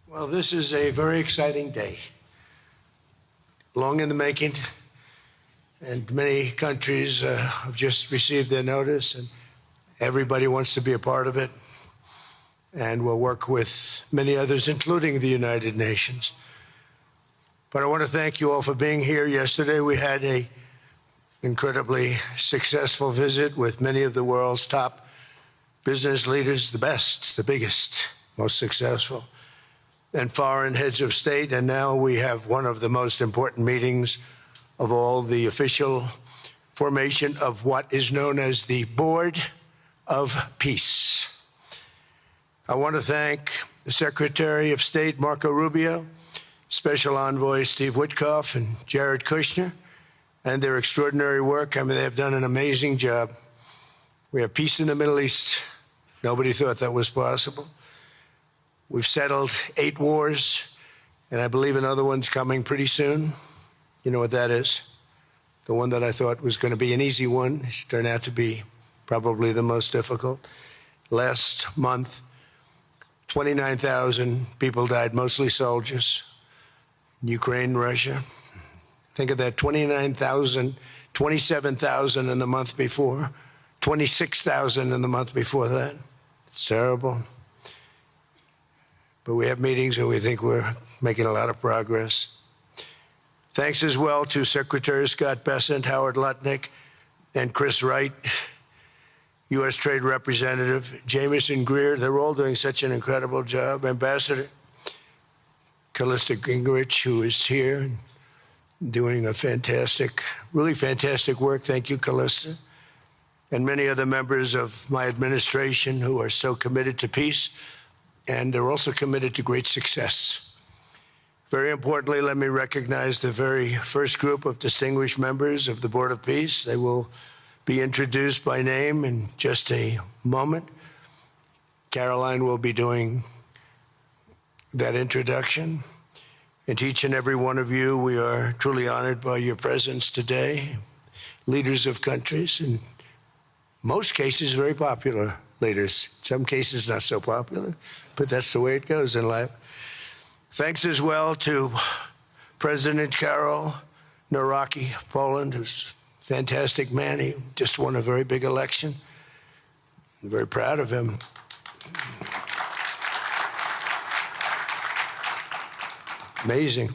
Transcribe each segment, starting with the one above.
Well, this is a very exciting day, long in the making, and many countries have just received their notice, and everybody wants to be a part of it, and we'll work with many others, including the United Nations. But I want to thank you all for being here. Yesterday, we had an incredibly successful visit with many of the world's top business leaders, the best, the biggest, most successful, and foreign heads of state. And now we have one of the most important meetings of all, the official formation of what is known as the Board of Peace. I want to thank the Secretary of State, Marco Rubio, Special Envoy Steve Witkoff, and Jared Kushner, and their extraordinary work. I mean, they have done an amazing job. We have peace in the Middle East. Nobody thought that was possible. We've settled 8 wars, and I believe another one's coming pretty soon. You know what that is? The one that I thought was going to be an easy one has turned out to be probably the most difficult. Last month, 29,000 people died, mostly soldiers, in Ukraine, Russia. Think of that, 29,000, 27,000 in the month before, 26,000 in the month before that. It's terrible. But we have meetings and we think we're making a lot of progress. Thanks as well to Secretary Scott Bessent, Howard Lutnick, and Chris Wright, U.S. Trade Representative, Jamieson Greer. They're all doing such an incredible job. Ambassador Callista Gingrich, who is here, doing a fantastic, really fantastic work. Thank you, Callista. And many other members of my administration who are so committed to peace, and they're also committed to great success. Very importantly, let me recognize the very first group of distinguished members of the Board of Peace. They will be introduced by name in just a moment. Caroline will be doing that introduction. And to each and every one of you, we are truly honored by your presence today. Leaders of countries, in most cases, very popular leaders. In some cases, not so popular, but that's the way it goes in life. Thanks as well to President Karol Nawrocki of Poland, who's a fantastic man. He just won a very big election. I'm very proud of him. Amazing.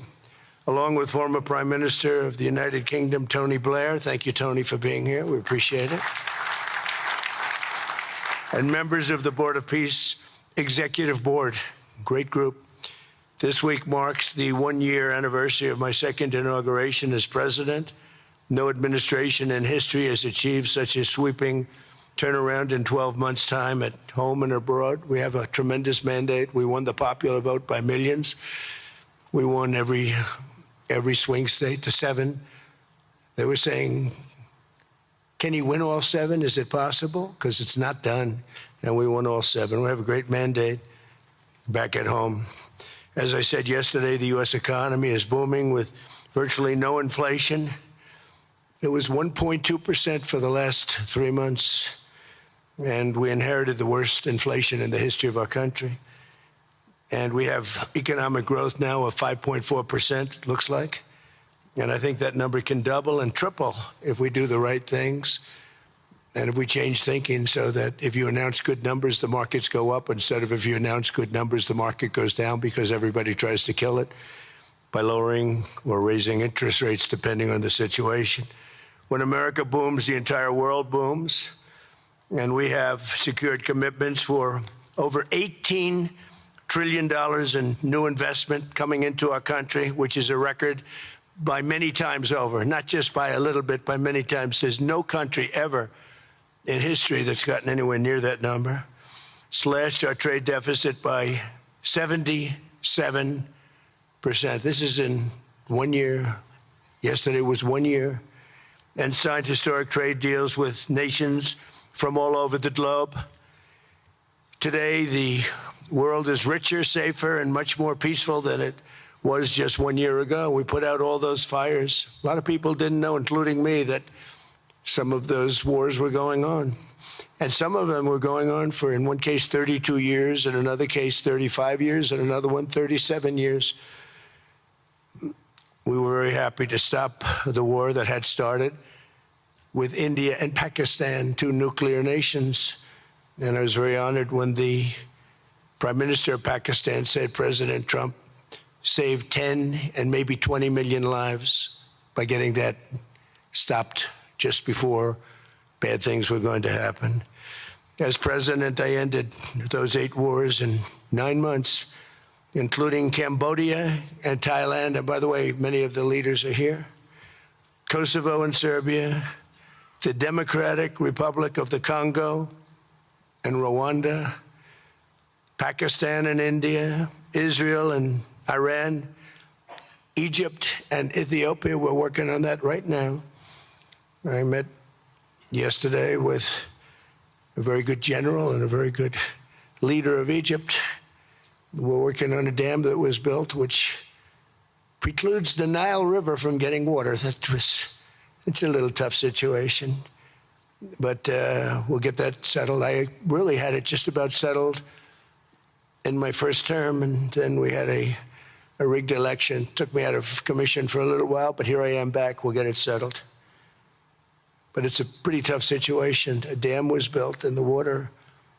Along with former Prime Minister of the United Kingdom, Tony Blair. Thank you, Tony, for being here. We appreciate it. And members of the Board of Peace Executive Board, great group. This week marks the 1-year anniversary of my second inauguration as president. No administration in history has achieved such a sweeping turnaround in 12 months' time at home and abroad. We have a tremendous mandate. We won the popular vote by millions. We won every swing state to 7. They were saying, can you win all 7? Is it possible? Because it's not done. And we won all 7. We have a great mandate back at home. As I said yesterday, the U.S. economy is booming with virtually no inflation. It was 1.2% for the last 3 months. And we inherited the worst inflation in the history of our country. And we have economic growth now of 5.4%, looks like. And I think that number can double and triple if we do the right things and if we change thinking so that if you announce good numbers, the markets go up, instead of if you announce good numbers, the market goes down because everybody tries to kill it by lowering or raising interest rates depending on the situation. When America booms, the entire world booms. And we have secured commitments for over $18 trillion in new investment coming into our country, which is a record by many times over, not just by a little bit, by many times. There's no country ever in history that's gotten anywhere near that number. Slashed our trade deficit by 77%. This is in 1 year. Yesterday was 1 year. And signed historic trade deals with nations from all over the globe. Today, the world is richer, safer, and much more peaceful than it was just 1 year ago. We put out all those fires. A lot of people didn't know, including me, that some of those wars were going on. And some of them were going on for, in one case, 32 years, in another case, 35 years, and another one, 37 years. We were very happy to stop the war that had started with India and Pakistan, two nuclear nations. And I was very honored when the Prime Minister of Pakistan said President Trump saved 10 and maybe 20 million lives by getting that stopped just before bad things were going to happen. As president, I ended those 8 wars in 9 months, including Cambodia and Thailand. And by the way, many of the leaders are here. Kosovo and Serbia, the Democratic Republic of the Congo and Rwanda, Pakistan and India, Israel and Iran, Egypt and Ethiopia. We're working on that right now. I met yesterday with a very good general and a very good leader of Egypt. We're working on a dam that was built which precludes the Nile River from getting water. It's a little tough situation, but we'll get that settled. I really had it just about settled in my first term, and then we had a rigged election. Took me out of commission for a little while, but here I am back. We'll get it settled. But it's a pretty tough situation. A dam was built, and the water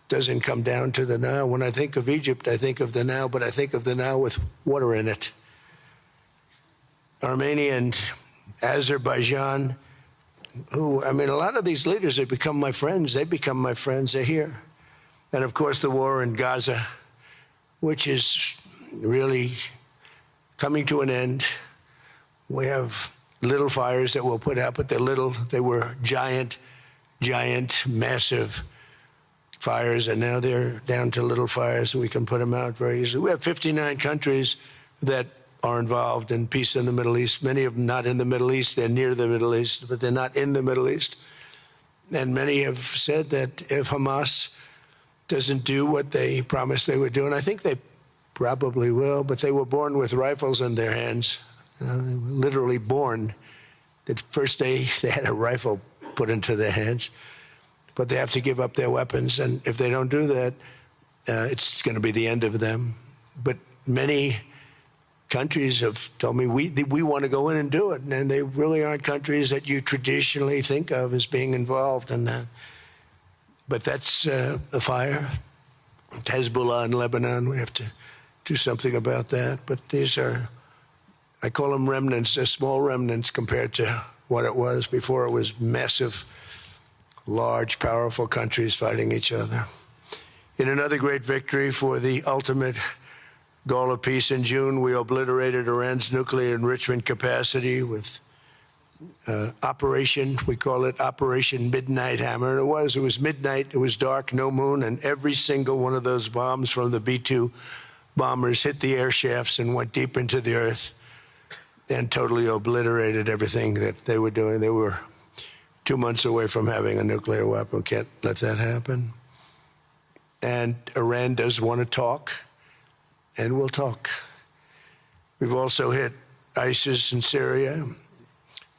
doesn't come down to the Nile. When I think of Egypt, I think of the Nile, but I think of the Nile with water in it. Armenia and Azerbaijan, who, I mean, a lot of these leaders have become my friends. They become my friends. They're here. And, of course, the war in Gaza, which is really coming to an end. We have little fires that we'll put out, but they're little. They were giant, massive fires, and now they're down to little fires, so we can put them out very easily. We have 59 countries that are involved in peace in the Middle East. Many of them not in the Middle East. They're near the Middle East, but they're not in the Middle East. And many have said that if Hamas doesn't do what they promised they would do, and I think they probably will, but they were born with rifles in their hands. They were literally born. The first day they had a rifle put into their hands, but they have to give up their weapons. And if they don't do that, it's going to be the end of them. But many countries have told me, we want to go in and do it. And they really aren't countries that you traditionally think of as being involved in that. But that's a fire. Hezbollah in Lebanon, we have to do something about that. But these are, I call them remnants. They're small remnants compared to what it was before. It was massive, large, powerful countries fighting each other. In another great victory for the ultimate goal of peace in June, we obliterated Iran's nuclear enrichment capacity with Operation, we call it Operation Midnight Hammer. And it was midnight, it was dark, no moon, and every single one of those bombs from the B-2 bombers hit the air shafts and went deep into the earth and totally obliterated everything that they were doing. They were 2 months away from having a nuclear weapon. Can't let that happen. And Iran does want to talk, and we'll talk. We've also hit ISIS in Syria,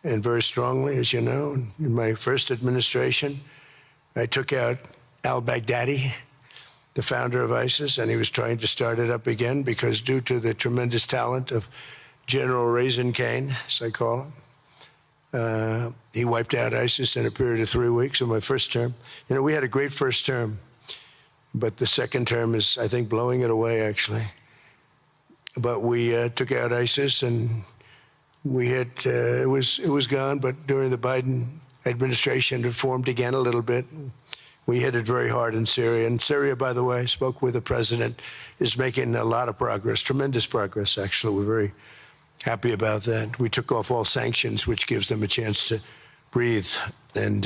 and very strongly, as you know. In my first administration, I took out al-Baghdadi, the founder of ISIS, and he was trying to start it up again because due to the tremendous talent of General Raisin Kane, as I call him, he wiped out ISIS in a period of 3 weeks in my first term. You know, we had a great first term, but the second term is, I think, blowing it away, actually. But we took out ISIS, and we hit, it was gone, but during the Biden administration, it formed again a little bit. We hit it very hard in Syria. And Syria, by the way, I spoke with the president, is making a lot of progress, tremendous progress, actually. We're very happy about that. We took off all sanctions, which gives them a chance to breathe. And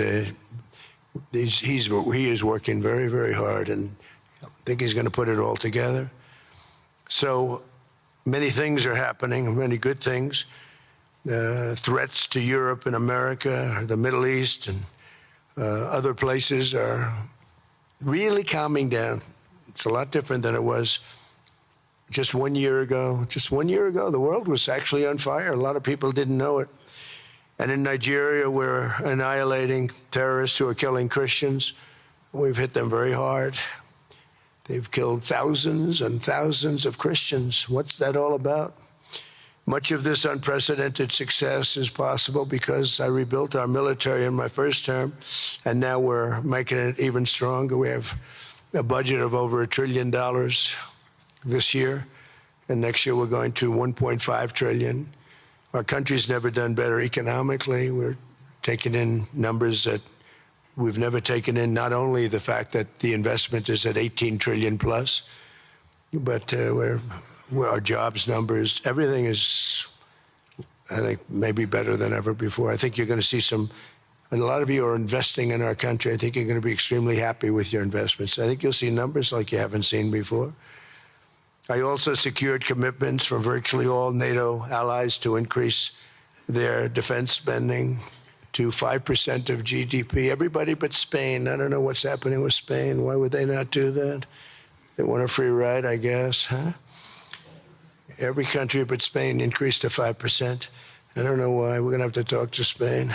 he is working very, very hard, and I think he's going to put it all together. So many things are happening, many good things. Threats to Europe and America, the Middle East, and other places are really calming down. It's a lot different than it was just 1 year ago. Just 1 year ago, the world was actually on fire. A lot of people didn't know it. And in Nigeria, we're annihilating terrorists who are killing Christians. We've hit them very hard. They've killed thousands and thousands of Christians. What's that all about? Much of this unprecedented success is possible because I rebuilt our military in my first term, and now we're making it even stronger. We have a budget of over $1 trillion this year, and next year we're going to $1.5 trillion. Our country's never done better economically. We're taking in numbers that we've never taken in, not only the fact that the investment is at 18 trillion plus, but our jobs numbers, everything is, I think, maybe better than ever before. I think you're going to see and a lot of you are investing in our country. I think you're going to be extremely happy with your investments. I think you'll see numbers like you haven't seen before. I also secured commitments from virtually all NATO allies to increase their defense spending to 5% of GDP. Everybody but Spain. I don't know what's happening with Spain. Why would they not do that? They want a free ride, I guess, huh? Every country but Spain increased to 5%. I don't know why. We're going to have to talk to Spain.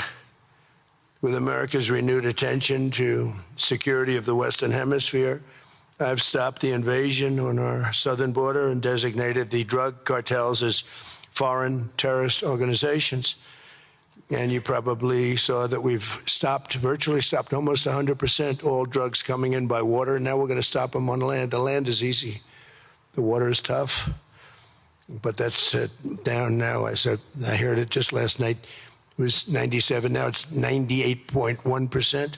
With America's renewed attention to security of the Western Hemisphere, I've stopped the invasion on our southern border and designated the drug cartels as foreign terrorist organizations. And you probably saw that we've virtually stopped almost 100% all drugs coming in by water. Now we're going to stop them on land. The land is easy. The water is tough. But that's down now. I heard it just last night. It was 97. Now it's 98.1%.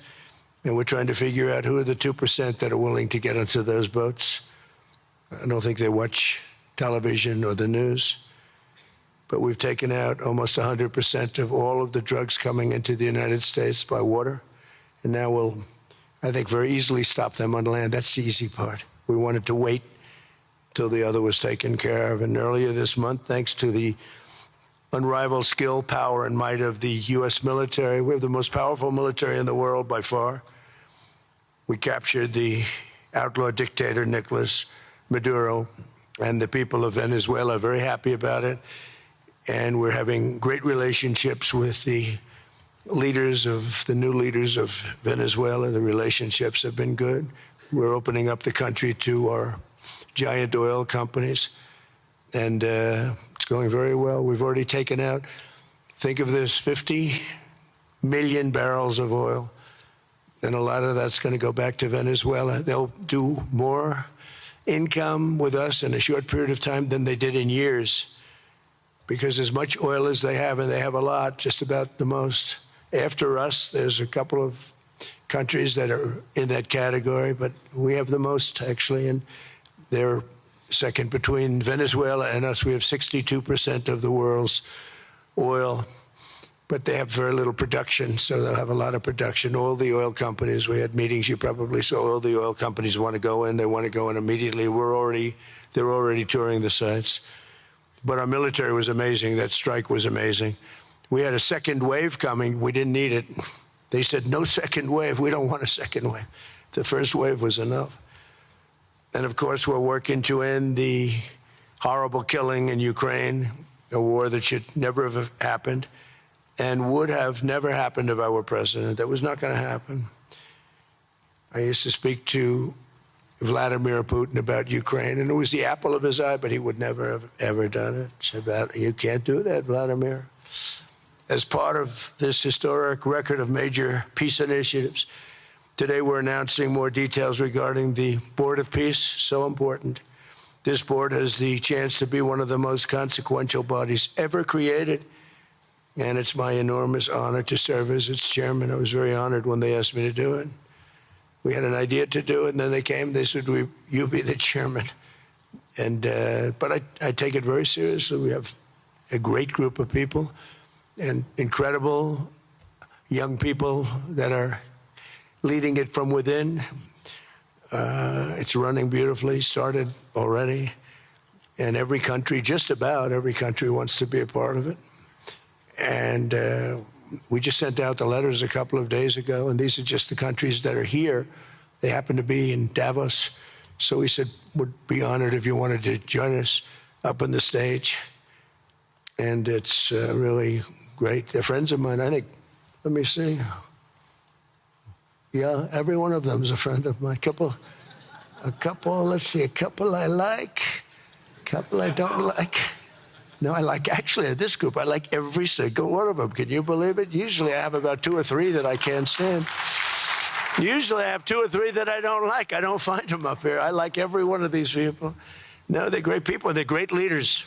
And we're trying to figure out who are the 2% that are willing to get onto those boats. I don't think they watch television or the news. But we've taken out almost 100% of all of the drugs coming into the United States by water. And now we'll, I think, very easily stop them on land. That's the easy part. We wanted to wait till the other was taken care of. And earlier this month, thanks to the unrivaled skill, power, and might of the U.S. military, we have the most powerful military in the world by far. We captured the outlaw dictator, Nicolas Maduro, and the people of Venezuela are very happy about it. And we're having great relationships with the new leaders of Venezuela. The relationships have been good. We're opening up the country to our giant oil companies, and it's going very well. We've already taken out, think of this, 50 million barrels of oil, and a lot of that's going to go back to Venezuela. They'll do more income with us in a short period of time than they did in years, because as much oil as they have, and they have a lot, just about the most. After us, there's a couple of countries that are in that category, but we have the most, actually, and they're second. Between Venezuela and us, we have 62% of the world's oil, but they have very little production, so they'll have a lot of production. All the oil companies, we had meetings, you probably saw, all the oil companies want to go in. They want to go in immediately. They're already touring the sites. But our military was amazing. That strike was amazing. We had a second wave coming. We didn't need it. They said, no second wave. We don't want a second wave. The first wave was enough. And of course, we're working to end the horrible killing in Ukraine, a war that should never have happened and would have never happened if I were president. That was not going to happen. I used to speak to Vladimir Putin about Ukraine, and it was the apple of his eye, but he would never have ever done it. Said, you can't do that, Vladimir. As part of this historic record of major peace initiatives, today we're announcing more details regarding the Board of Peace, so important. This board has the chance to be one of the most consequential bodies ever created, and it's my enormous honor to serve as its chairman. I was very honored when they asked me to do it. We had an idea to do it, and then they came, they said, you be the chairman. And but I take it very seriously. We have a great group of people and incredible young people that are leading it from within. It's running beautifully, started already. And every country, just about every country, wants to be a part of it. And we just sent out the letters a couple of days ago, and these are just the countries that are here. They happen to be in Davos. So we said, would be honored if you wanted to join us up on the stage. And it's really great. They're friends of mine, I think. Let me see. Yeah, every one of them is a friend of mine. Let's see, a couple I like, a couple I don't like. No, I like, actually, this group, I like every single one of them. Can you believe it? Usually I have about 2 or 3 that I can't stand. Usually I have 2 or 3 that I don't like. I don't find them up here. I like every one of these people. No, they're great people. They're great leaders.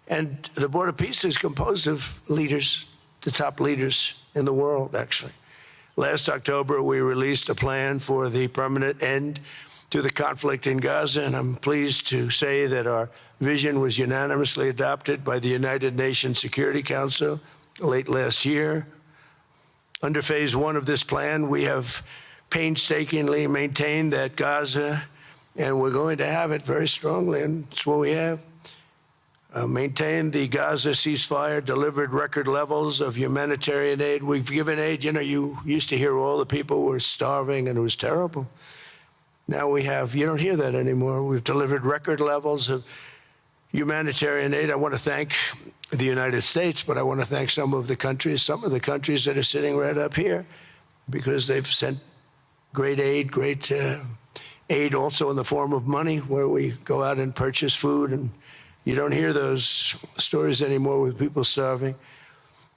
And the Board of Peace is composed of leaders, the top leaders in the world, actually. Last October, we released a plan for the permanent end to the conflict in Gaza, and I'm pleased to say that our vision was unanimously adopted by the United Nations Security Council late last year. Under phase 1 of this plan, we have painstakingly maintained that Gaza, and we're going to have it very strongly, and it's what we have. Maintained the Gaza ceasefire, delivered record levels of humanitarian aid. We've given aid. You know, you used to hear all the people were starving and it was terrible. Now we have, you don't hear that anymore. We've delivered record levels of humanitarian aid. I want to thank the United States, but I want to thank some of the countries that are sitting right up here, because they've sent great aid, aid also in the form of money, where we go out and purchase food, and you don't hear those stories anymore with people starving.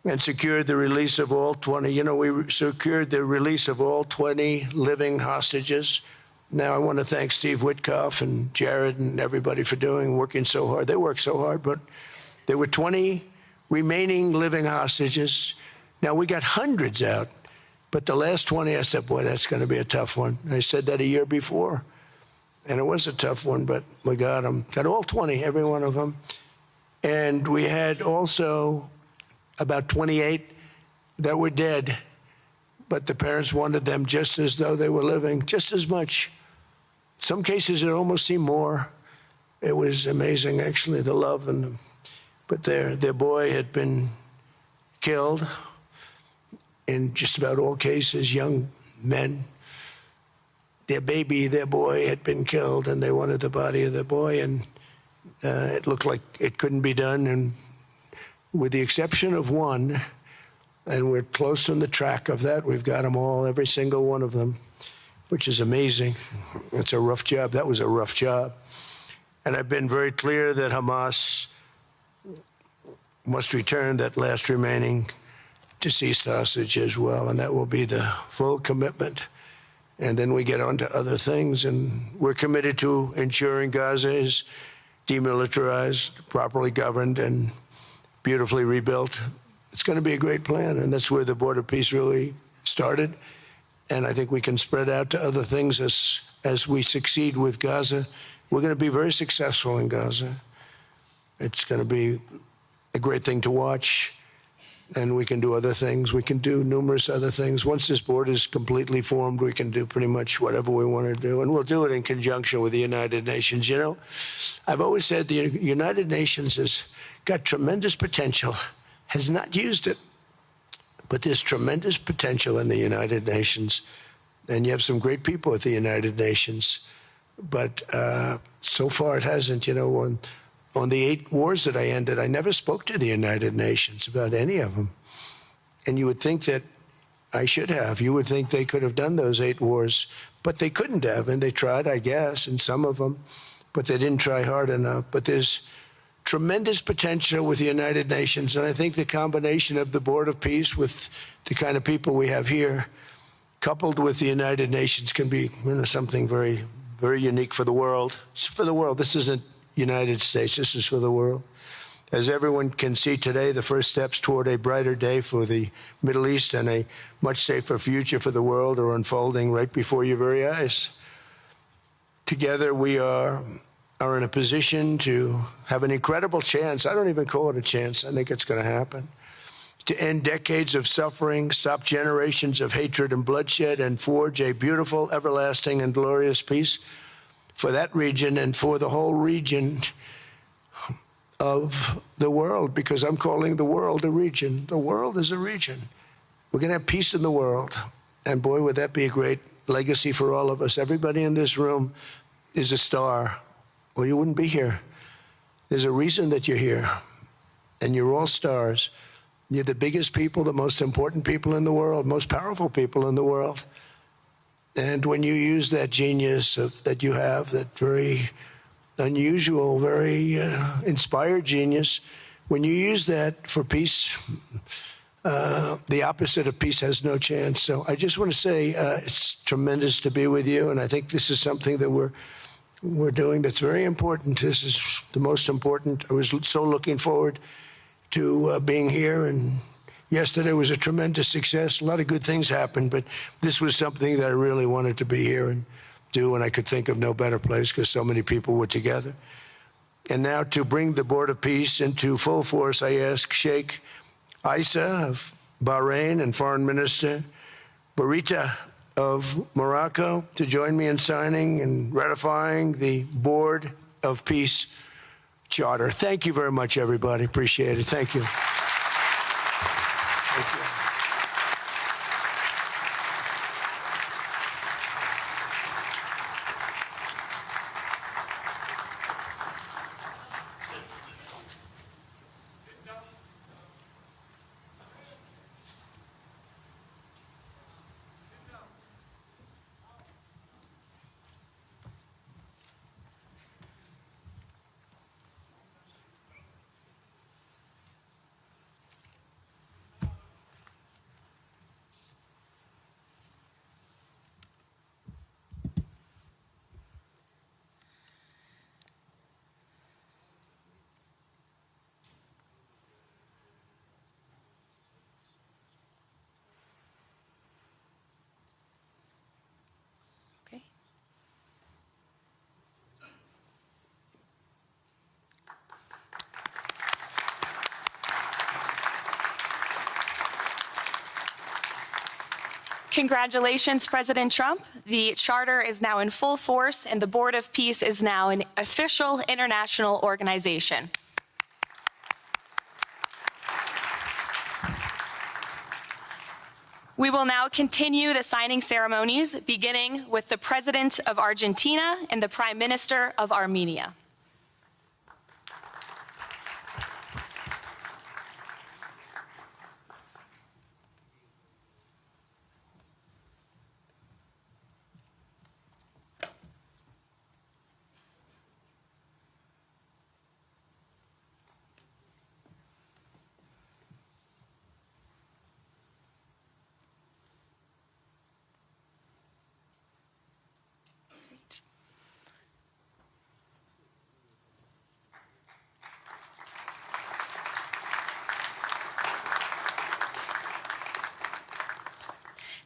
And secured the release of all 20, we secured the release of all 20 living hostages. Now, I want to thank Steve Witkoff and Jared and everybody for working so hard. They worked so hard, but there were 20 remaining living hostages. Now, we got hundreds out, but the last 20, I said, boy, that's going to be a tough one. And I said that a year before, and it was a tough one, but we got them. Got all 20, every one of them. And we had also about 28 that were dead, but the parents wanted them just as though they were living, just as much. Some cases, it almost seemed more. It was amazing, actually, the love. But their boy had been killed in just about all cases, young men. Their boy had been killed, and they wanted the body of their boy, and it looked like it couldn't be done. And with the exception of one, and we're close on the track of that, we've got them all, every single one of them, which is amazing. It's a rough job. That was a rough job. And I've been very clear that Hamas must return that last remaining deceased hostage as well, and that will be the full commitment. And then we get on to other things, and we're committed to ensuring Gaza is demilitarized, properly governed, and beautifully rebuilt. It's going to be a great plan, and that's where the Board of Peace really started. And I think we can spread out to other things as we succeed with Gaza. We're going to be very successful in Gaza. It's going to be a great thing to watch, and we can do other things. We can do numerous other things. Once this board is completely formed, we can do pretty much whatever we want to do, and we'll do it in conjunction with the United Nations. You know, I've always said the United Nations has got tremendous potential, has not used it, but there's tremendous potential in the United Nations, and you have some great people at the United Nations, but so far it hasn't. You know, on the 8 wars that I ended, I never spoke to the United Nations about any of them. And you would think that I should have. You would think they could have done those 8 wars, but they couldn't have, and they tried, I guess, in some of them, but they didn't try hard enough. But there's tremendous potential with the United Nations, and I think the combination of the Board of Peace with the kind of people we have here, coupled with the United Nations, can be, you know, something very, very unique for the world. It's for the world. This isn't United States. This is for the world. As everyone can see today, the first steps toward a brighter day for the Middle East and a much safer future for the world are unfolding right before your very eyes. Together, we are in a position to have an incredible chance. I don't even call it a chance. I think it's going to happen. To end decades of suffering, stop generations of hatred and bloodshed, and forge a beautiful, everlasting, and glorious peace for that region and for the whole region of the world, because I'm calling the world a region. The world is a region. We're going to have peace in the world. And boy, would that be a great legacy for all of us. Everybody in this room is a star, or you wouldn't be here. There's a reason that you're here, and you're all stars. You're the biggest people, the most important people in the world, most powerful people in the world. And when you use that genius that you have, that very unusual, very inspired genius, when you use that for peace, the opposite of peace has no chance. So I just want to say it's tremendous to be with you, and I think this is something that we're doing that's very important. This is the most important. I was so looking forward to being here, and yesterday was a tremendous success. A lot of good things happened, but this was something that I really wanted to be here and do, and I could think of no better place because so many people were together. And now to bring the Board of Peace into full force, I ask Sheikh Isa of Bahrain and Foreign Minister Barita of Morocco to join me in signing and ratifying the Board of Peace Charter. Thank you very much, everybody. Appreciate it. Thank you. Thank you. Okay. Congratulations, President Trump. The charter is now in full force, and the Board of Peace is now an official international organization. We will now continue the signing ceremonies, beginning with the President of Argentina and the Prime Minister of Armenia.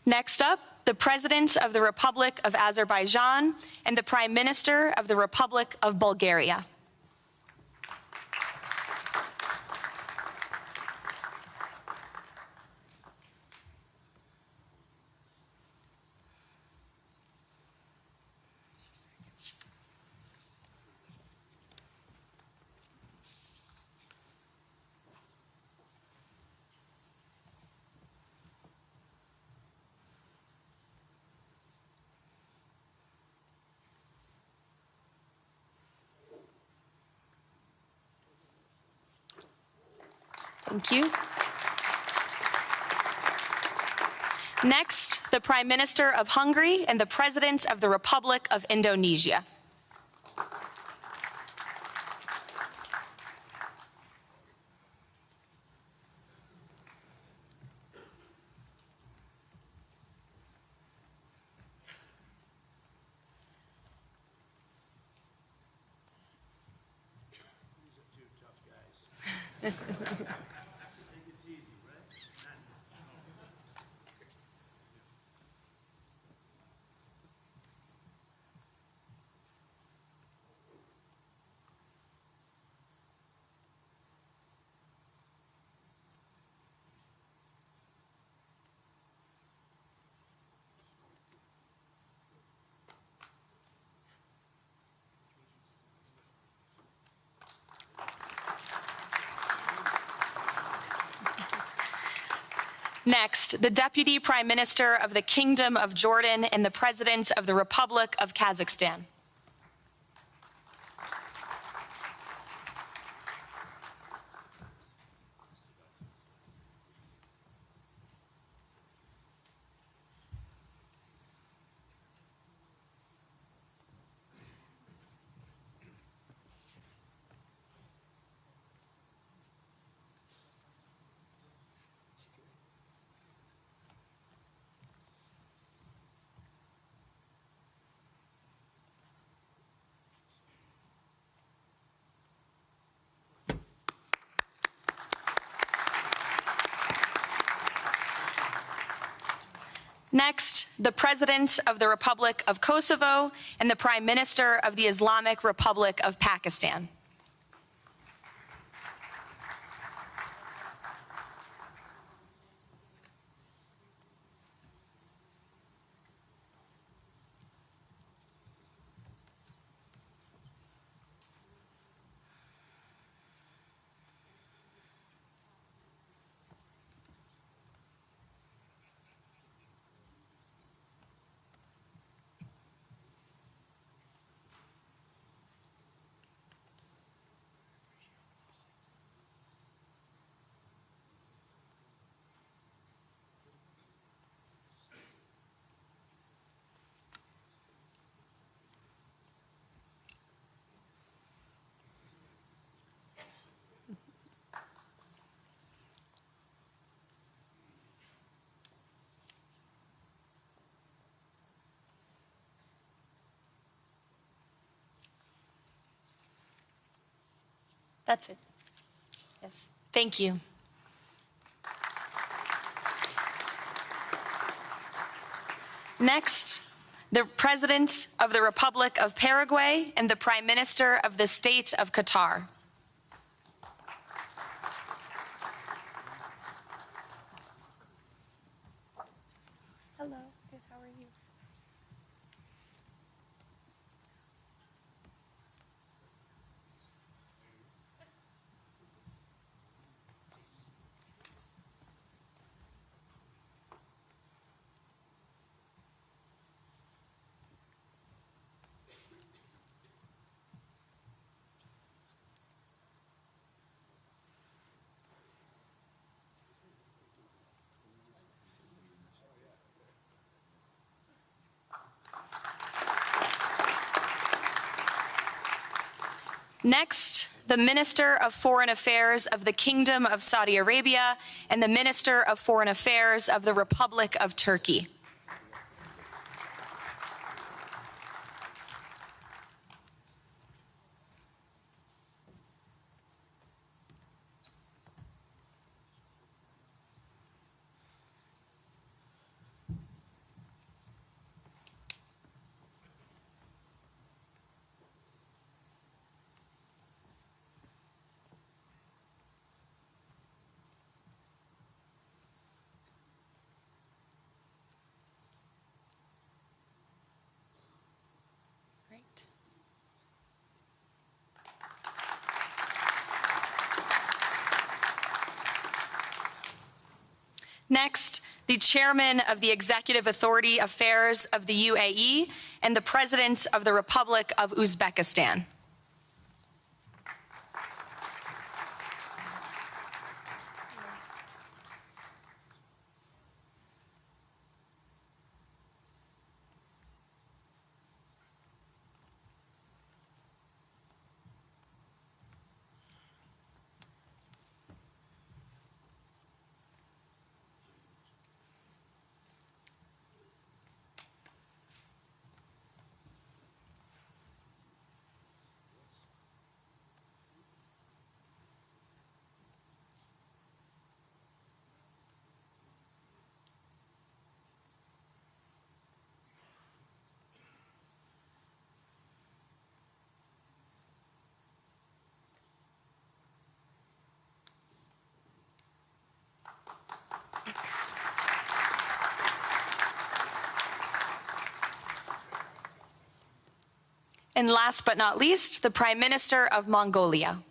Next up, the President of the Republic of Azerbaijan and the Prime Minister of the Republic of Bulgaria. Thank you. Next, the Prime Minister of Hungary and the President of the Republic of Indonesia. Next, the Deputy Prime Minister of the Kingdom of Jordan and the President of the Republic of Kazakhstan. Next, the President of the Republic of Kosovo and the Prime Minister of the Islamic Republic of Pakistan. That's it. Yes. Thank you. Next, the President of the Republic of Paraguay and the Prime Minister of the State of Qatar. Hello, good, how are you? Next, the Minister of Foreign Affairs of the Kingdom of Saudi Arabia and the Minister of Foreign Affairs of the Republic of Turkey. Great. Next, the Chairman of the Executive Authority Affairs of the UAE and the President of the Republic of Uzbekistan. And last but not least, the Prime Minister of Mongolia.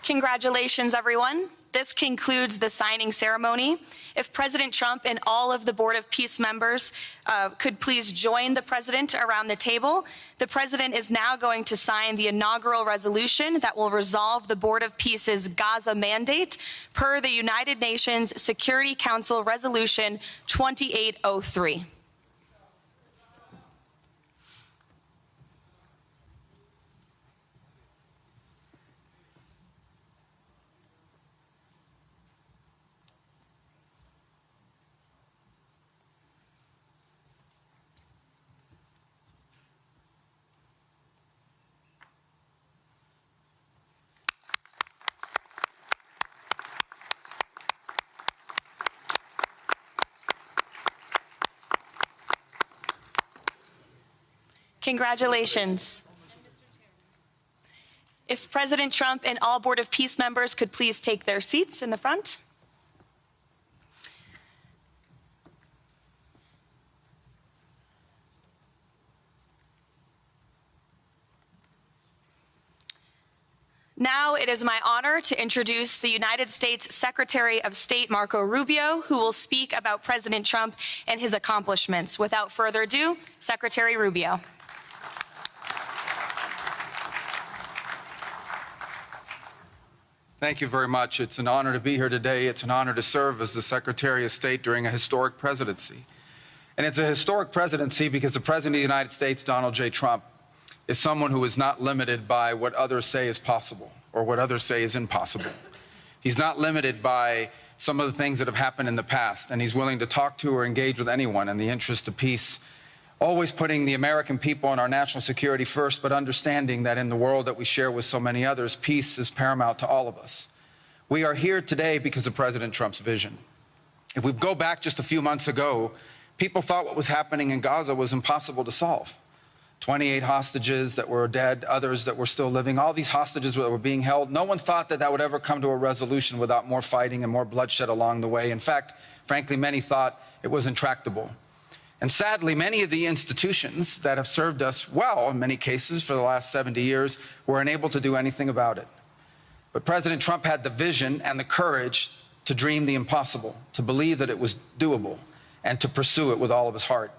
Congratulations, everyone. This concludes the signing ceremony. If President Trump and all of the Board of Peace members could please join the President around the table. The President is now going to sign the inaugural resolution that will resolve the Board of Peace's Gaza mandate per the United Nations Security Council Resolution 2803. Congratulations. If President Trump and all Board of Peace members could please take their seats in the front. Now it is my honor to introduce the United States Secretary of State Marco Rubio, who will speak about President Trump and his accomplishments. Without further ado, Secretary Rubio. Thank you very much. It's an honor to be here today. It's an honor to serve as the Secretary of State during a historic presidency. And it's a historic presidency because the President of the United States, Donald J. Trump, is someone who is not limited by what others say is possible or what others say is impossible. He's not limited by some of the things that have happened in the past, and he's willing to talk to or engage with anyone in the interest of peace, always putting the American people and our national security first, but understanding that in the world that we share with so many others, peace is paramount to all of us. We are here today because of President Trump's vision. If we go back just a few months ago, people thought what was happening in Gaza was impossible to solve. 28 hostages that were dead, others that were still living, all these hostages that were being held. No one thought that that would ever come to a resolution without more fighting and more bloodshed along the way. In fact, frankly, many thought it was intractable. And sadly, many of the institutions that have served us well, in many cases, for the last 70 years, were unable to do anything about it. But President Trump had the vision and the courage to dream the impossible, to believe that it was doable, and to pursue it with all of his heart.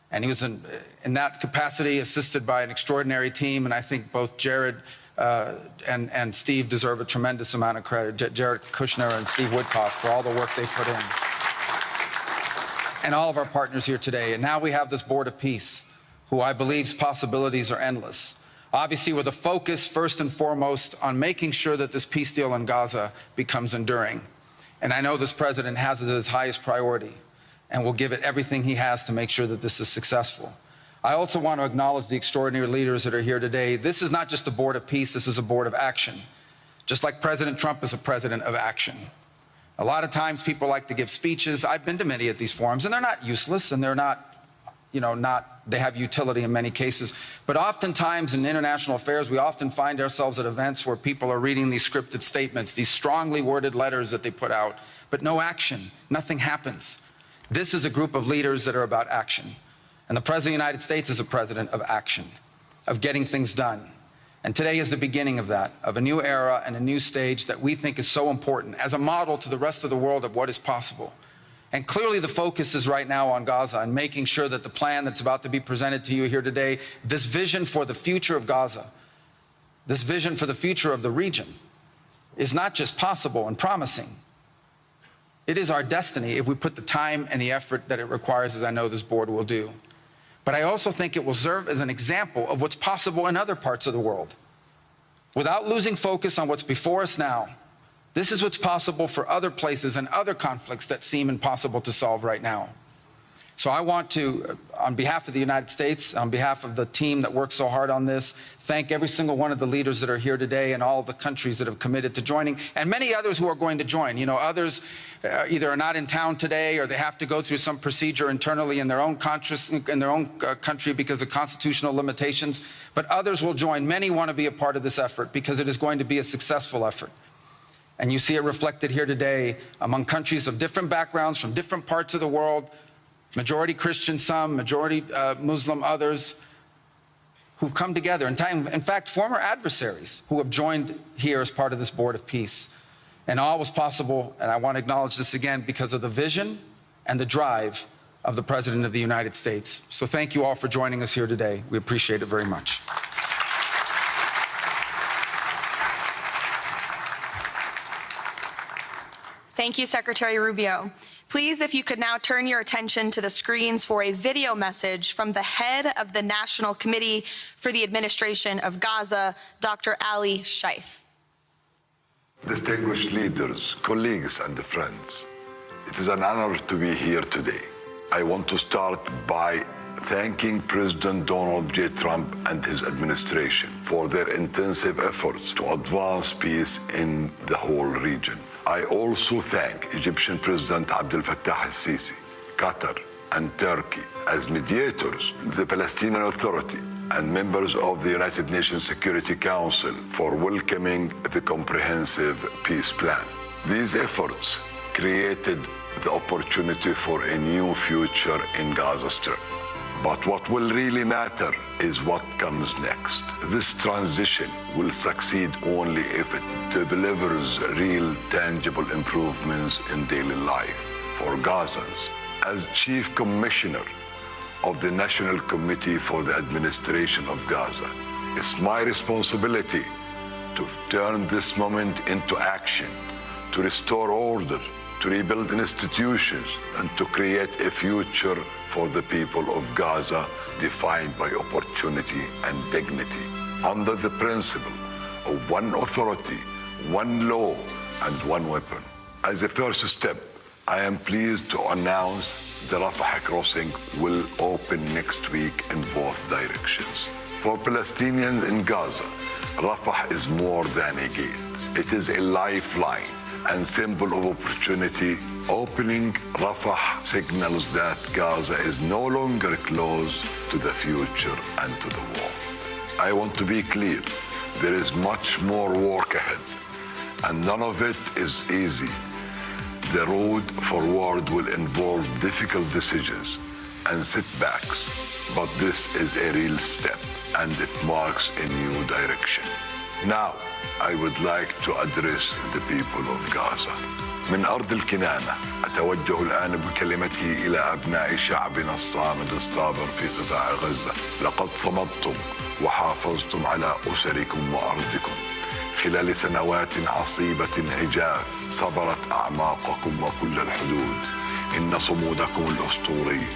And he was in that capacity assisted by an extraordinary team, and I think both Jared and Steve deserve a tremendous amount of credit, Jared Kushner and Steve Woodcock, for all the work they put in. And all of our partners here today. And now we have this Board of Peace, who I believe's possibilities are endless. Obviously, with a focus, first and foremost, on making sure that this peace deal in Gaza becomes enduring. And I know this president has it as his highest priority, and will give it everything he has to make sure that this is successful. I also want to acknowledge the extraordinary leaders that are here today. This is not just a Board of Peace, this is a Board of Action. Just like President Trump is a president of action. A lot of times people like to give speeches. I've been to many of these forums, and they're not useless, and they're not, they have utility in many cases. But oftentimes in international affairs, we often find ourselves at events where people are reading these scripted statements, these strongly worded letters that they put out, but no action, nothing happens. This is a group of leaders that are about action. And the President of the United States is a president of action, of getting things done. And today is the beginning of that, of a new era and a new stage that we think is so important as a model to the rest of the world of what is possible. And clearly the focus is right now on Gaza and making sure that the plan that's about to be presented to you here today, this vision for the future of Gaza, this vision for the future of the region, is not just possible and promising. It is our destiny if we put the time and the effort that it requires, as I know this board will do. But I also think it will serve as an example of what's possible in other parts of the world. Without losing focus on what's before us now, this is what's possible for other places and other conflicts that seem impossible to solve right now. So I want to, on behalf of the United States, on behalf of the team that worked so hard on this, thank every single one of the leaders that are here today and all of the countries that have committed to joining, and many others who are going to join. Others either are not in town today or they have to go through some procedure internally in their own country because of constitutional limitations, but others will join. Many want to be a part of this effort because it is going to be a successful effort. And you see it reflected here today among countries of different backgrounds from different parts of the world, majority Christian some, majority Muslim others, who've come together. In fact, former adversaries who have joined here as part of this Board of Peace. And all was possible, and I want to acknowledge this again, because of the vision and the drive of the President of the United States. So thank you all for joining us here today. We appreciate it very much. Thank you, Secretary Rubio. Please, if you could now turn your attention to the screens for a video message from the head of the National Committee for the Administration of Gaza, Dr. Ali Shaith. Distinguished leaders, colleagues, and friends, it is an honor to be here today. I want to start by thanking President Donald J. Trump and his administration for their intensive efforts to advance peace in the whole region. I also thank Egyptian President Factba.se, Qatar, and Turkey as mediators, the Palestinian Authority, and members of the United Nations Security Council for welcoming the comprehensive peace plan. These efforts created the opportunity for a new future in Gaza Strip. But what will really matter is what comes next. This transition will succeed only if it delivers real, tangible improvements in daily life for Gazans. As Chief Commissioner of the National Committee for the Administration of Gaza, it's my responsibility to turn this moment into action, to restore order, to rebuild institutions, and to create a future for the people of Gaza defined by opportunity and dignity, under the principle of one authority, one law, and one weapon. As a first step, I am pleased to announce the Rafah crossing will open next week in both directions. For Palestinians in Gaza, Rafah is more than a gate. It is a lifeline and symbol of opportunity. Opening Rafah signals that Gaza is no longer closed to the future and to the war. I want to be clear, there is much more work ahead, and none of it is easy. The road forward will involve difficult decisions and setbacks, but this is a real step, and it marks a new direction. Now, I would like to address the people of Gaza. من أرض الكنانة أتوجه الآن بكلمتي إلى أبناء شعبنا الصامد الصابر في قطاع غزة. لقد صمدتم وحافظتم على أسركم وأرضكم خلال سنوات عصيبة عجاف، صبرت أعماقكم وكل الحدود. إن صمودكم الأسطوري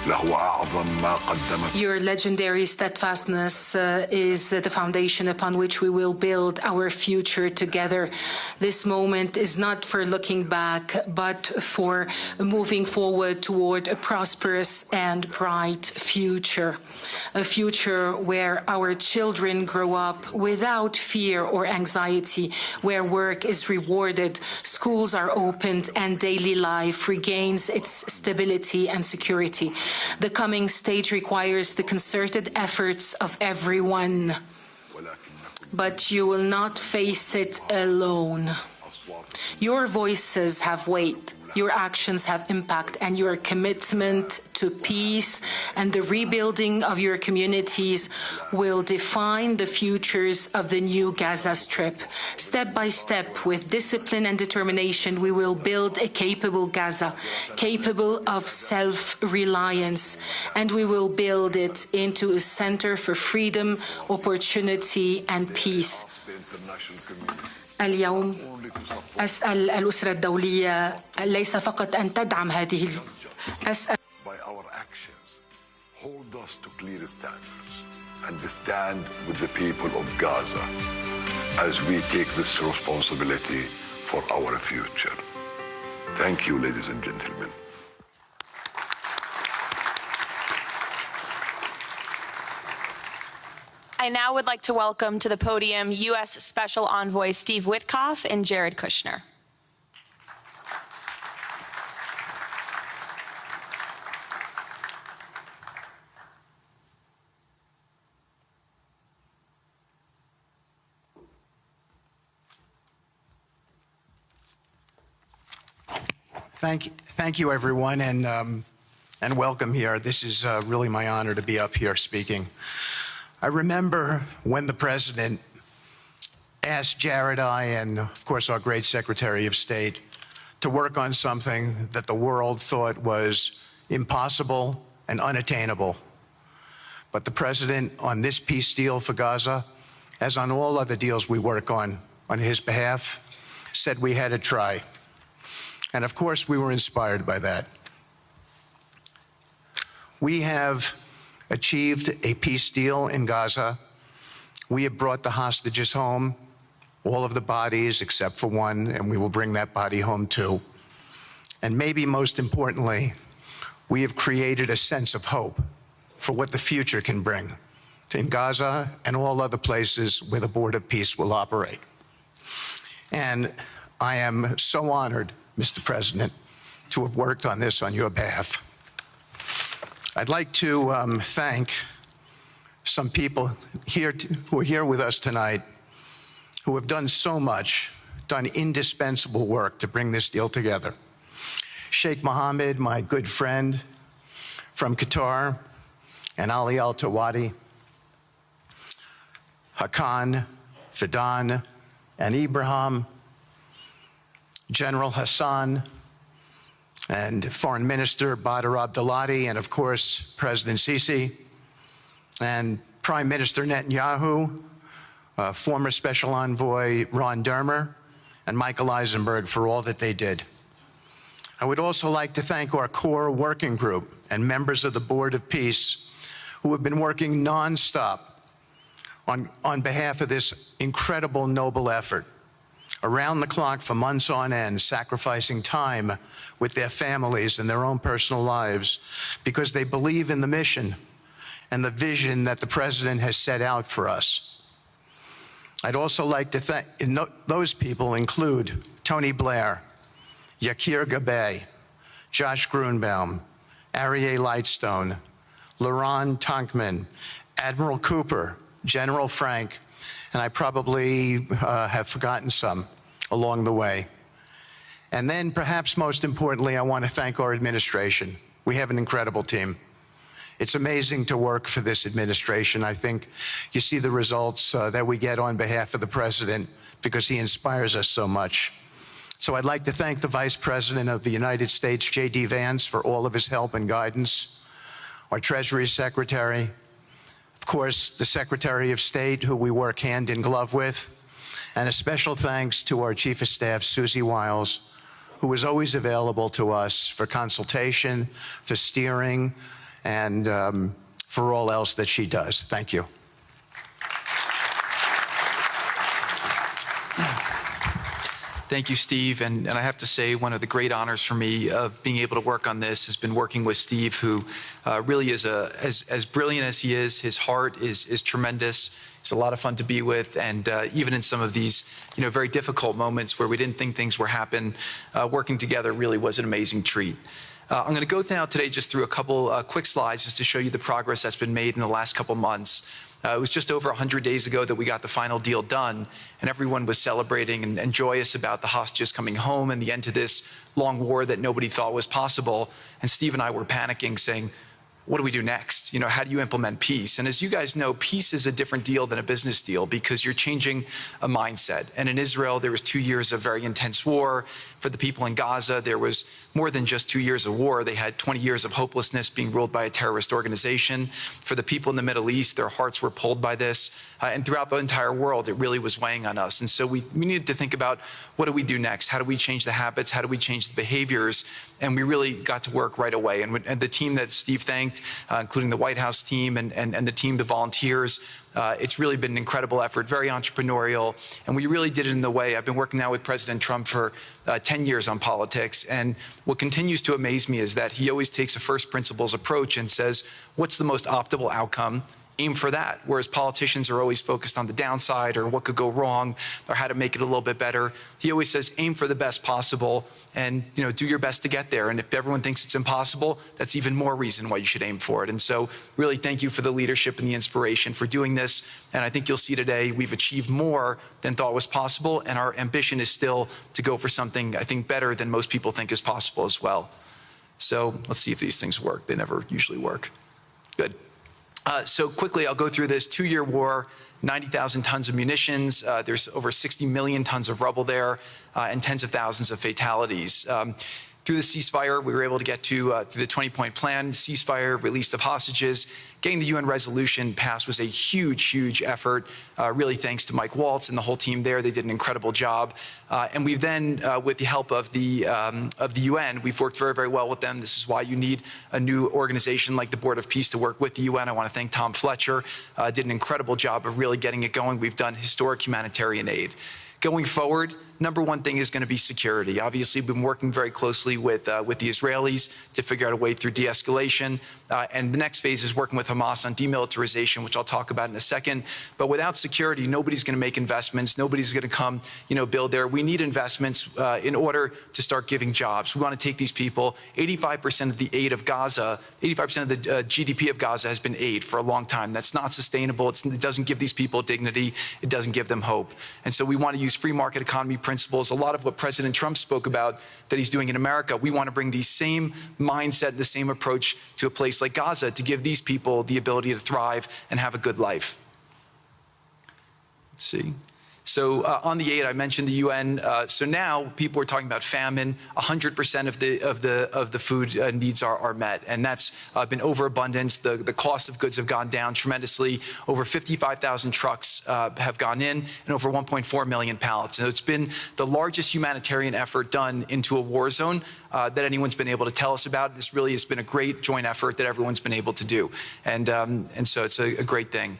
لهو أعظم ما قدمت. Your legendary steadfastness is the foundation upon which we will build our future together. This moment is not for looking back, but for moving forward toward a prosperous and bright future. A future where our children grow up without fear or anxiety, where work is rewarded, schools are opened, and daily life regains its stability and security. The coming stage requires the concerted efforts of everyone, but you will not face it alone. Your voices have weight, your actions have impact, and your commitment to peace and the rebuilding of your communities will define the futures of the new Gaza Strip. Step by step, with discipline and determination, we will build a capable Gaza, capable of self-reliance, and we will build it into a center for freedom, opportunity, and peace. اليوم أسأل الأسرة الدولية ليس فقط أن تدعم هذه أسأل By our actions, hold us to clear standards and stand with the people of Gaza as we take this responsibility for our future. Thank you, ladies and gentlemen. I now would like to welcome to the podium U.S. Special Envoy Steve Witkoff and Jared Kushner. Thank you, everyone, and welcome here. This is really my honor to be up here speaking. I remember when the president asked Jared, and of course our great Secretary of State to work on something that the world thought was impossible and unattainable. But the President, on this peace deal for Gaza, as on all other deals we work on his behalf, said we had to try. And of course, we were inspired by that. We have achieved a peace deal in Gaza. We have brought the hostages home, all of the bodies except for one, and we will bring that body home too. And maybe most importantly, we have created a sense of hope for what the future can bring in Gaza and all other places where the Board of Peace will operate. And I am so honored, Mr. President, to have worked on this on your behalf. I'd like to thank some people here who are here with us tonight who have done so much, done indispensable work to bring this deal together. Sheikh Mohammed, my good friend from Qatar, and Ali Al-Tawadi, Hakan, Fidan, and Ibrahim, General Hassan, and Foreign Minister Badr Abdulati, and of course, President Sisi, and Prime Minister Netanyahu, former Special Envoy Ron Dermer, and Michael Eisenberg for all that they did. I would also like to thank our core working group and members of the Board of Peace who have been working nonstop on behalf of this incredible, noble effort, around the clock for months on end, sacrificing time with their families and their own personal lives because they believe in the mission and the vision that the President has set out for us. I'd also like to thank, those people include Tony Blair, Yakir Gabay, Josh Grunbaum, Aryeh Lightstone, Laron Tonkman, Admiral Cooper, General Frank, and I probably have forgotten some along the way. And then perhaps most importantly, I want to thank our administration. We have an incredible team. It's amazing to work for this administration. I think you see the results that we get on behalf of the President because he inspires us so much. So I'd like to thank the Vice President of the United States, J.D. Vance, for all of his help and guidance, our Treasury Secretary, of course, the Secretary of State, who we work hand in glove with, and a special thanks to our Chief of Staff, Susie Wiles, who is always available to us for consultation, for steering, and for all else that she does. Thank you. Thank you, Steve. And I have to say, one of the great honors for me of being able to work on this has been working with Steve, who really is as brilliant as he is. His heart is tremendous. He's a lot of fun to be with. And even in some of these, very difficult moments where we didn't think things were happening, working together really was an amazing treat. I'm going to go now today just through a couple quick slides just to show you the progress that's been made in the last couple months. It was just over 100 days ago that we got the final deal done, and everyone was celebrating and joyous about the hostages coming home and the end to this long war that nobody thought was possible. And Steve and I were panicking, saying, what do we do next? How do you implement peace? And as you guys know, peace is a different deal than a business deal because you're changing a mindset. And in Israel, there was 2 years of very intense war. For the people in Gaza, there was more than just 2 years of war. They had 20 years of hopelessness being ruled by a terrorist organization. For the people in the Middle East, their hearts were pulled by this. And throughout the entire world, it really was weighing on us. And so we needed to think about, what do we do next? How do we change the habits? How do we change the behaviors? And we really got to work right away. And the team that Steve thanked, including the White House team and the team, the volunteers. It's really been an incredible effort, very entrepreneurial, and we really did it in the way. I've been working now with President Trump for 10 years on politics, and what continues to amaze me is that he always takes a first principles approach and says, what's the most optimal outcome? Aim for that. Whereas politicians are always focused on the downside or what could go wrong or how to make it a little bit better. He always says, aim for the best possible and do your best to get there. And if everyone thinks it's impossible, that's even more reason why you should aim for it. And so really thank you for the leadership and the inspiration for doing this. And I think you'll see today we've achieved more than thought was possible. And our ambition is still to go for something, I think, better than most people think is possible as well. So let's see if these things work. They never usually work. Good. So quickly, I'll go through this 2-year war, 90,000 tons of munitions. There's over 60 million tons of rubble there, and tens of thousands of fatalities. Through the ceasefire, we were able to get to through the 20-point plan, ceasefire, release of hostages. Getting the UN resolution passed was a huge, huge effort, really thanks to Mike Waltz and the whole team there. They did an incredible job. And we've then, with the help of the UN, we've worked very, very well with them. This is why you need a new organization like the Board of Peace to work with the UN. I want to thank Tom Fletcher, did an incredible job of really getting it going. We've done historic humanitarian aid. Going forward, number one thing is going to be security. Obviously, we've been working very closely with the Israelis to figure out a way through de-escalation. And the next phase is working with Hamas on demilitarization, which I'll talk about in a second. But without security, nobody's going to make investments. Nobody's going to come, build there. We need investments in order to start giving jobs. We want to take these people. 85% of the aid of Gaza, 85% of the GDP of Gaza has been aid for a long time. That's not sustainable. It doesn't give these people dignity. It doesn't give them hope. And so we want to use free market economy principles. A lot of what President Trump spoke about that he's doing in America, we want to bring the same mindset, the same approach to a place like Gaza to give these people the ability to thrive and have a good life. Let's see. So on the aid, I mentioned the UN. So now people are talking about famine. 100% of the food needs are met, and that's been overabundance. The cost of goods have gone down tremendously. Over 55,000 trucks have gone in, and over 1.4 million pallets. And it's been the largest humanitarian effort done into a war zone that anyone's been able to tell us about. This really has been a great joint effort that everyone's been able to do, and so it's a great thing.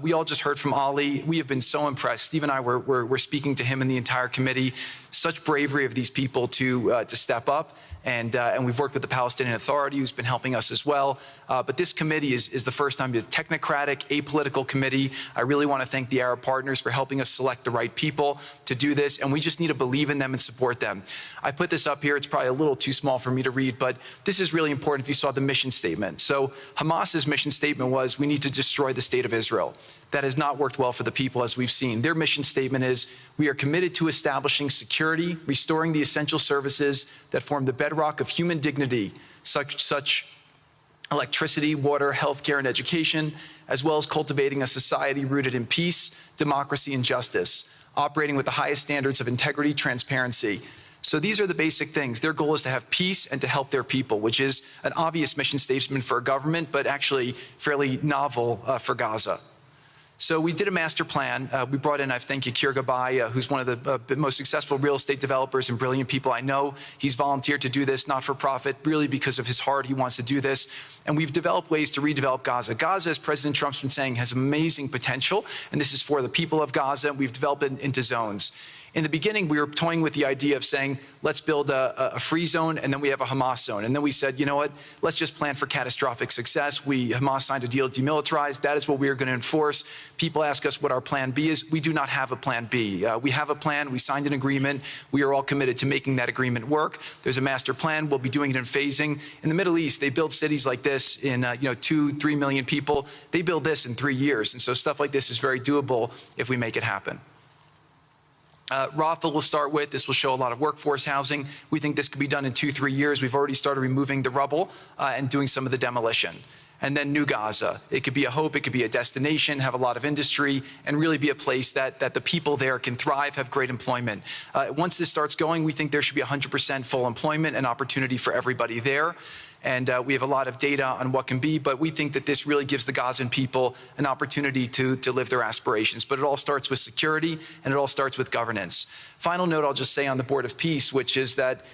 We all just heard from Ali. We have been so impressed. Steve and I were speaking to him and the entire committee. Such bravery of these people to step up. And we've worked with the Palestinian Authority, who's been helping us as well. But this committee is the first time it's a technocratic, apolitical committee. I really want to thank the Arab partners for helping us select the right people to do this. And we just need to believe in them and support them. I put this up here. It's probably a little too small for me to read, but this is really important if you saw the mission statement. So Hamas's mission statement was, we need to destroy the state of Israel. That has not worked well for the people, as we've seen. Their mission statement is, we are committed to establishing security, restoring the essential services that form the bedrock of human dignity, such electricity, water, healthcare, and education, as well as cultivating a society rooted in peace, democracy, and justice, operating with the highest standards of integrity, transparency. So these are the basic things. Their goal is to have peace and to help their people, which is an obvious mission statement for a government, but actually fairly novel for Gaza. So we did a master plan. We brought in, I thank Yakir Gabay, who's one of the most successful real estate developers and brilliant people I know. He's volunteered to do this, not for profit, really because of his heart. He wants to do this. And we've developed ways to redevelop Gaza. Gaza, as President Trump's been saying, has amazing potential. And this is for the people of Gaza. We've developed it into zones. In the beginning, we were toying with the idea of saying, let's build a free zone, and then we have a Hamas zone. And then we said, you know what, let's just plan for catastrophic success. Hamas signed a deal to demilitarize. That is what we are going to enforce. People ask us what our plan B is. We do not have a plan B. We have a plan. We signed an agreement. We are all committed to making that agreement work. There's a master plan. We'll be doing it in phasing. In the Middle East, they build cities like this in 2-3 million people. They build this in 3 years. And so stuff like this is very doable if we make it happen. Rafah will start with. This will show a lot of workforce housing. We think this could be done in 2-3 years. We've already started removing the rubble and doing some of the demolition. And then New Gaza. It could be a hope. It could be a destination, have a lot of industry, and really be a place that the people there can thrive, have great employment. Once this starts going, we think there should be 100% full employment and opportunity for everybody there. And we have a lot of data on what can be, but we think that this really gives the Gazan people an opportunity to live their aspirations. But it all starts with security, and it all starts with governance. Final note I'll just say on the Board of Peace, which is that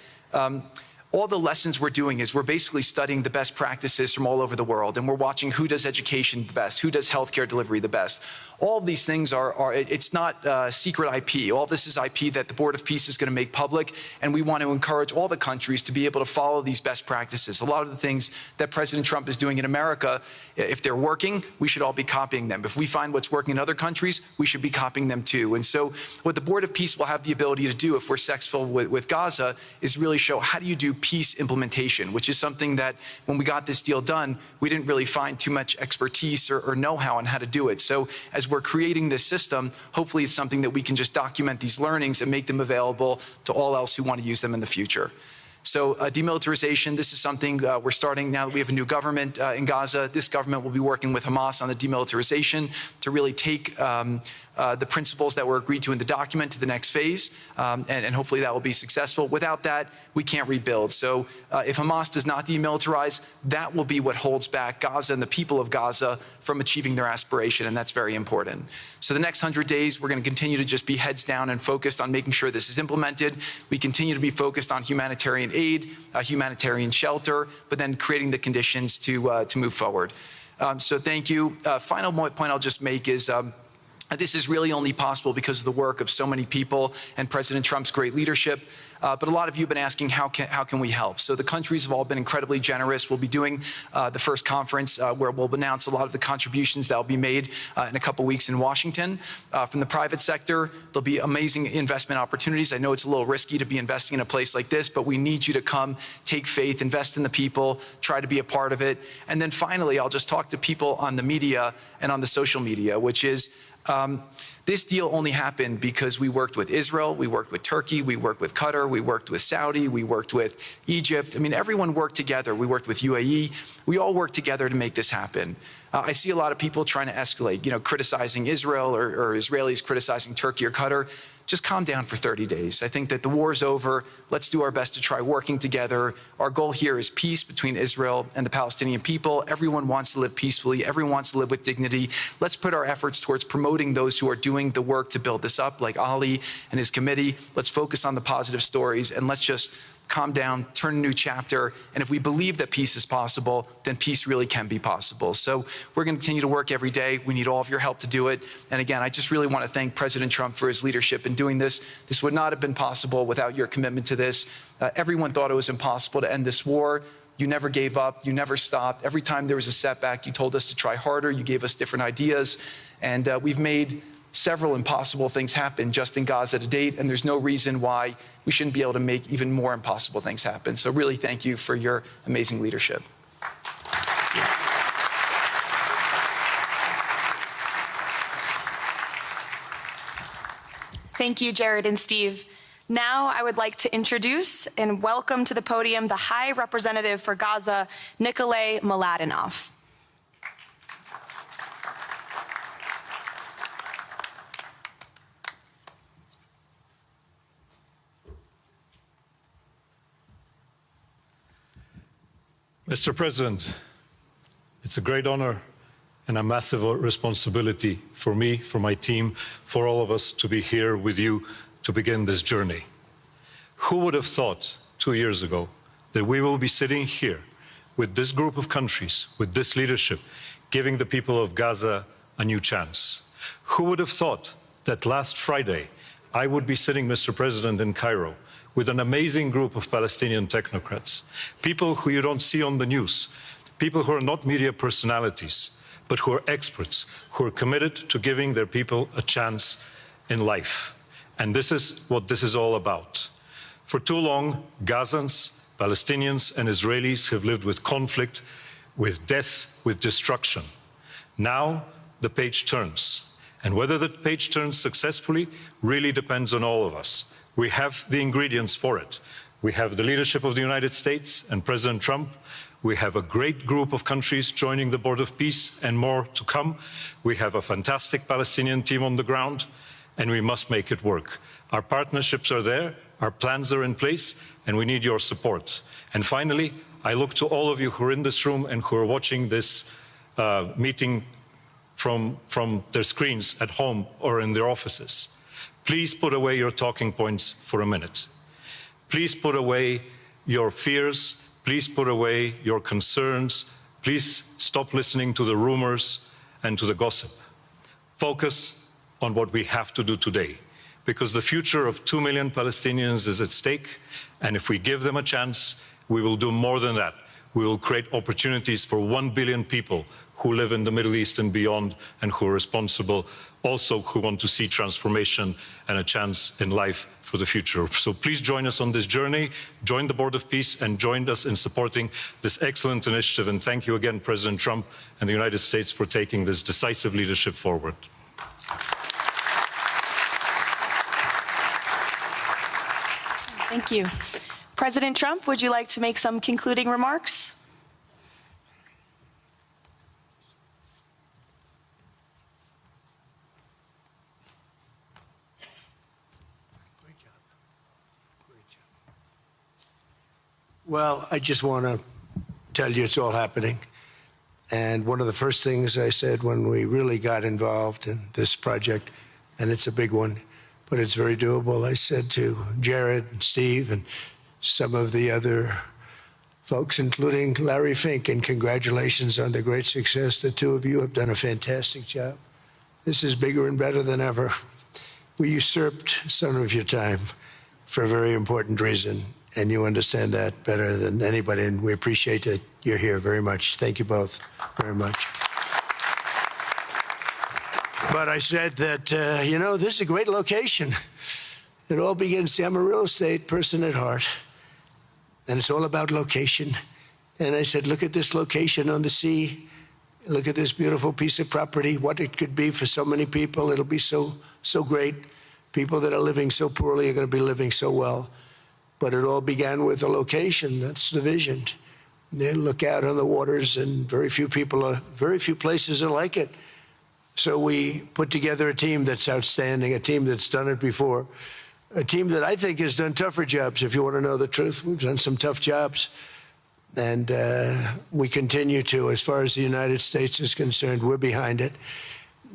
all the lessons we're doing is we're basically studying the best practices from all over the world, and we're watching who does education the best, who does healthcare delivery the best. All of these things it's not secret IP. All this is IP that the Board of Peace is going to make public, and we want to encourage all the countries to be able to follow these best practices. A lot of the things that President Trump is doing in America, if they're working, we should all be copying them. If we find what's working in other countries, we should be copying them too. And so what the Board of Peace will have the ability to do if we're successful with Gaza is really show how do you do peace implementation, which is something that when we got this deal done, we didn't really find too much expertise or know-how on how to do it. So as we're creating this system, hopefully it's something that we can just document these learnings and make them available to all else who want to use them in the future. So demilitarization, this is something we're starting now that we have a new government in Gaza. This government will be working with Hamas on the demilitarization to really take the principles that were agreed to in the document to the next phase, and hopefully that will be successful. Without that, we can't rebuild. So if Hamas does not demilitarize, that will be what holds back Gaza and the people of Gaza from achieving their aspiration, and that's very important. So the next 100 days, we're going to continue to just be heads down and focused on making sure this is implemented. We continue to be focused on humanitarian aid, humanitarian shelter, but then creating the conditions to move forward. So thank you. Final point I'll just make is this is really only possible because of the work of so many people and President Trump's great leadership. But a lot of you have been asking, how can we help? So the countries have all been incredibly generous. We'll be doing the first conference where we'll announce a lot of the contributions that will be made in a couple weeks in Washington. From the private sector, there'll be amazing investment opportunities. I know it's a little risky to be investing in a place like this, but we need you to come, take faith, invest in the people, try to be a part of it. And then finally, I'll just talk to people on the media and on the social media, which is, this deal only happened because we worked with Israel, we worked with Turkey, we worked with Qatar, we worked with Saudi, we worked with Egypt. I mean, everyone worked together. We worked with UAE. We all worked together to make this happen. I see a lot of people trying to escalate, criticizing Israel or Israelis criticizing Turkey or Qatar. Just calm down for 30 days. I think that the war's over. Let's do our best to try working together. Our goal here is peace between Israel and the Palestinian people. Everyone wants to live peacefully. Everyone wants to live with dignity. Let's put our efforts towards promoting those who are doing the work to build this up, like Ali and his committee. Let's focus on the positive stories, and let's just calm down, turn a new chapter, and if we believe that peace is possible, then peace really can be possible. So we're going to continue to work every day. We need all of your help to do it. And again, I just really want to thank President Trump for his leadership in doing this. This would not have been possible without your commitment to this. Everyone thought it was impossible to end this war. You never gave up. You never stopped. Every time there was a setback, you told us to try harder. You gave us different ideas. And we've made several impossible things happen just in Gaza to date, and there's no reason why we shouldn't be able to make even more impossible things happen. So really thank you for your amazing leadership. Thank you, Jared and Steve. Now I would like to introduce and welcome to the podium the High Representative for Gaza, Nikolay Mladenov. Mr. President, it's a great honor and a massive responsibility for me, for my team, for all of us to be here with you to begin this journey. Who would have thought 2 years ago that we will be sitting here with this group of countries, with this leadership, giving the people of Gaza a new chance? Who would have thought that last Friday I would be sitting, Mr. President, in Cairo with an amazing group of Palestinian technocrats, people who you don't see on the news, people who are not media personalities, but who are experts, who are committed to giving their people a chance in life. And this is what this is all about. For too long, Gazans, Palestinians, and Israelis have lived with conflict, with death, with destruction. Now, the page turns. And whether the page turns successfully really depends on all of us. We have the ingredients for it. We have the leadership of the United States and President Trump. We have a great group of countries joining the Board of Peace and more to come. We have a fantastic Palestinian team on the ground, and we must make it work. Our partnerships are there, our plans are in place, and we need your support. And finally, I look to all of you who are in this room and who are watching this meeting from their screens at home or in their offices. Please put away your talking points for a minute. Please put away your fears. Please put away your concerns. Please stop listening to the rumors and to the gossip. Focus on what we have to do today, because the future of 2 million Palestinians is at stake, and if we give them a chance, we will do more than that. We will create opportunities for 1 billion people who live in the Middle East and beyond, and who are responsible, also who want to see transformation and a chance in life for the future. So please join us on this journey, join the Board of Peace, and join us in supporting this excellent initiative. And thank you again, President Trump and the United States, for taking this decisive leadership forward. Thank you. President Trump, would you like to make some concluding remarks? Great job. Great job. Well, I just want to tell you it's all happening. And one of the first things I said when we really got involved in this project, and it's a big one, but it's very doable, I said to Jared and Steve and some of the other folks, including Larry Fink, and congratulations on the great success. The two of you have done a fantastic job. This is bigger and better than ever. We usurped some of your time for a very important reason, and you understand that better than anybody, and we appreciate that you're here very much. Thank you both very much. But I said that, this is a great location. It all begins, see, I'm a real estate person at heart, and it's all about location. And I said, look at this location on the sea. Look at this beautiful piece of property, what it could be for so many people. It'll be so great. People that are living so poorly are going to be living so well. But it all began with a location. That's the vision. They look out on the waters, and very few places are like it. So we put together a team that's outstanding, a team that's done it before, a team that I think has done tougher jobs. If you want to know the truth, we've done some tough jobs. And we continue to. As far as the United States is concerned, we're behind it.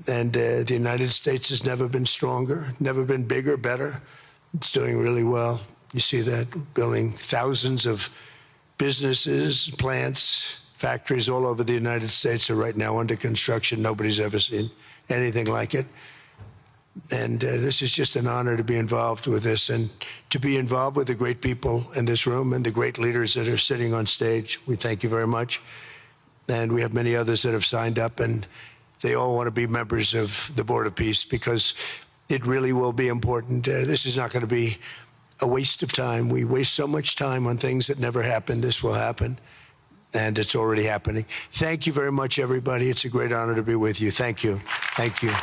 And the United States has never been stronger, never been bigger, better. It's doing really well. You see that, building thousands of businesses, plants, factories all over the United States are right now under construction. Nobody's ever seen anything like it. And this is just an honor to be involved with this, and to be involved with the great people in this room and the great leaders that are sitting on stage. We thank you very much. And we have many others that have signed up, and they all want to be members of the Board of Peace, because it really will be important. This is not going to be a waste of time. We waste so much time on things that never happen. This will happen, and it's already happening. Thank you very much, everybody. It's a great honor to be with you. Thank you. Thank you.